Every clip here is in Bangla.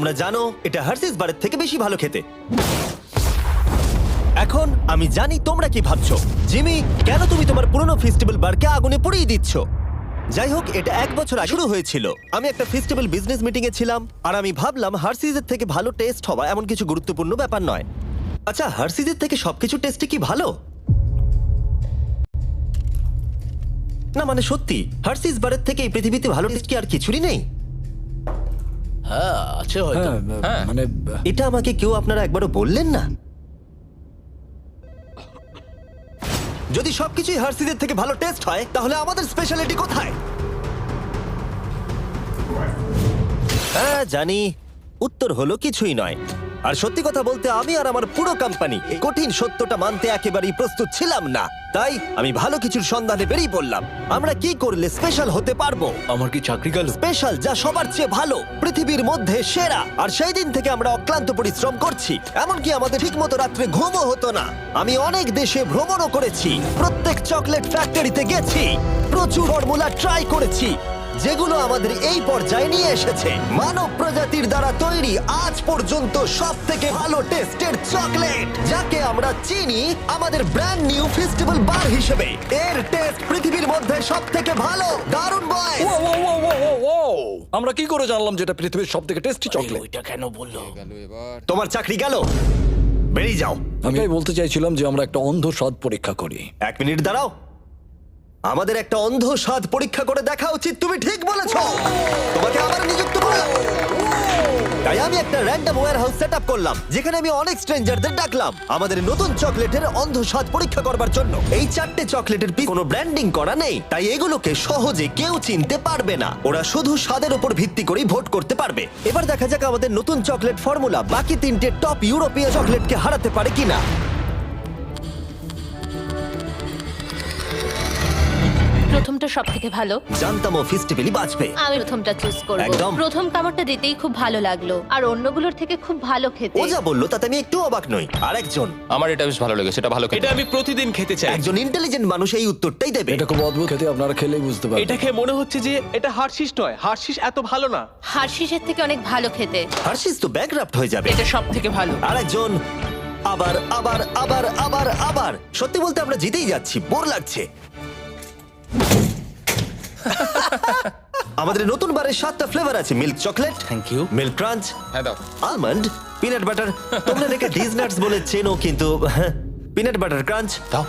তোমরা জানো এটা হার্সিস বারের থেকে বেশি ভালো খেতে। এখন আমি জানি তোমরা কি ভাবছো, জিমি কেন তুমি তোমার পুরনো ফেস্টিভ্যাল বারকে আগুনে পুড়িয়ে দিচ্ছ? যাই হোক, এটা 1 বছর আগে শুরু হয়েছিল। আমি একটা ফেস্টিভ্যাল বিজনেস মিটিং এ ছিলাম, আর আমি ভাবলাম হার্সিজের থেকে ভালো টেস্ট হওয়া এমন কিছু গুরুত্বপূর্ণ ব্যাপার নয়। আচ্ছা, হার্সিজের থেকে সবকিছু টেস্টে কি ভালো? না মানে সত্যি, হার্সিস বারের থেকে এই পৃথিবীতে ভালো টেস্ট কি আর কিছুরই নেই? হ্যাঁ আছে হয়তো। হ্যাঁ মানে এটা আমাকে কেউ আপনারা একবারও বললেন না? যদি সবকিছুই হার্সিজের থেকে ভালো টেস্ট হয়, তাহলে আমাদের স্পেশালিটি কোথায়? হ্যাঁ জানি, উত্তর হলো কিছুই নয়। আর সত্যি কথা বলতে, আমি আর আমার পুরো কোম্পানি এই কঠিন সত্যটা মানতে একেবারেই প্রস্তুত ছিলাম না। তাই আমি ভালো কিছুর সন্ধানে বেরিয়ে পড়লাম। আমরা কি করলে স্পেশাল হতে পারবো? আমার কি চাকরি গেল? স্পেশাল যা সবার চেয়ে ভালো, পৃথিবীর মধ্যে সেরা। আর সেই দিন থেকে আমরা অক্লান্ত পরিশ্রম করছি, এমনকি আমাদের ঠিকমতো রাত্রে ঘুমও হতো না। আমি অনেক দেশে ভ্রমণও করেছি, প্রত্যেক চকলেট ফ্যাক্টরিতে গেছি, প্রচুর ফর্মুলা ট্রাই করেছি, যেগুলো আমাদের এই পর্যায়ে নিয়ে এসেছে মানব প্রজাতির দ্বারা তৈরি আজ পর্যন্ত সব থেকে ভালো টেস্টের চকলেট, যাকে আমরা চিনি আমাদের ব্র্যান্ড নিউ ফেস্টিভ্যাল বার হিসেবে। এর টেস্ট পৃথিবীর মধ্যে সব থেকে ভালো। দারুণ বয়! আমরা কি করে জানলাম যেটা পৃথিবীর সবথেকে টেস্টি চকলেট? ওইটা কেন বললো? তোমার চাকরি গেল, বেরিয়ে যাও। আমি তাই বলতে চাইছিলাম যে আমরা একটা অন্ধ স্বাদ পরীক্ষা করি। 1 মিনিট দাঁড়াও, আমাদের একটা অন্ধ স্বাদ পরীক্ষা করে দেখা উচিত। তুমি ঠিক বলেছো, তোমাকে আবার নিযুক্ত করলাম। তাই আমি একটা র্যান্ডম ওয়্যারহাউস সেটআপ করলাম, যেখানে আমি অনেক স্ট্রেঞ্জারদের ডাকলাম আমাদের নতুন চকলেটের অন্ধ স্বাদ পরীক্ষা করবার জন্য। এই 4টে চকলেটের কোনো ব্র্যান্ডিং করা নেই, তাই এগুলোকে সহজে কেউ চিনতে পারবে না। ওরা শুধু স্বাদের উপর ভিত্তি করেই ভোট করতে পারবে। এবার দেখা যাক আমাদের নতুন চকলেট ফর্মুলা বাকি 3টে টপ ইউরোপীয় চকলেটকে হারাতে পারে কিনা। প্রথমটা সব থেকে ভালো। জানতাম ও ফেস্টিভ্যালই বাঁচবে। আমি প্রথমটা চুজ করব। একদম। প্রথম কামড়টা দিতেই খুব ভালো লাগলো, আর অন্যগুলোর থেকে খুব ভালো খেতে। ও যা বললো তাতে আমি একটু অবাক নই। আরেকজন, আমার এটা বেশ ভালো লেগেছে, এটা ভালো খেতে। এটা আমি প্রতিদিন খেতে চাই। একজন ইন্টেলিজেন্ট মানুষ এই উত্তরটাই দেবে। এটা খুব অদ্ভুত খেতে, আপনারা খেলেই বুঝতে পারবেন। এটা খেয়ে মনে হচ্ছে যে এটা হার্শিস নয়, হার্শিস এত ভালো না। হার্শিসের থেকে অনেক ভালো খেতে। হার্শিস তো ব্যাকরাফট হয়ে যাবে। এটা সব থেকে ভালো। আরেকজন, আবার আবার আবার আবার আবার। সত্যি বলতে আমরা জিতেই যাচ্ছি, বোর লাগছে। আমাদের নতুন বারের 7টা ফ্লেভার আছে। Milk chocolate, thank you. Milk crunch, হ্যাঁ দাও। Almond, peanut butter. তোমরা এটাকে ডিজনাটস বলে চেনো, কিন্তু পিনাট বাটার ক্রাঞ্চ, দাও।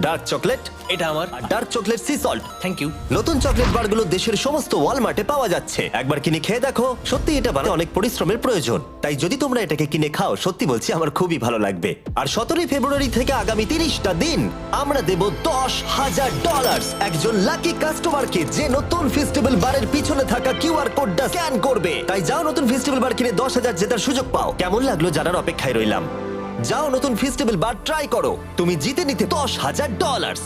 ডার্ক চকলেট, এটা আমার। আর dark chocolate sea salt. Thank you. নতুন চকলেট বারগুলো দেশের সমস্ত ওয়ালমার্টে পাওয়া যাচ্ছে। একবার কিনে খেয়ে দেখো, সত্যি এটা বানাতে অনেক পরিশ্রমের প্রয়োজন। তাই যদি তোমরা এটাকে কিনে খাও, সত্যি বলছি আমার খুবই ভালো লাগবে। আর 17 ফেব্রুয়ারি থেকে আগামী 30টা দিন আমরা দেব $10,000 একজন লাকি কাস্টমারকে, যে নতুন ফেস্টিভ্যাল বারের পিছনে থাকা কিউআর কোডটা স্ক্যান করবে। তাই যাও নতুন ফেস্টিভ্যাল বার কিনে 10,000 জেতার সুযোগ পাও। কেমন লাগলো জানার অপেক্ষায় রইলাম। যাও নতুন ফেস্টিভ্যাল বার ট্রাই করো, তুমি জিতে নিতে $10,000।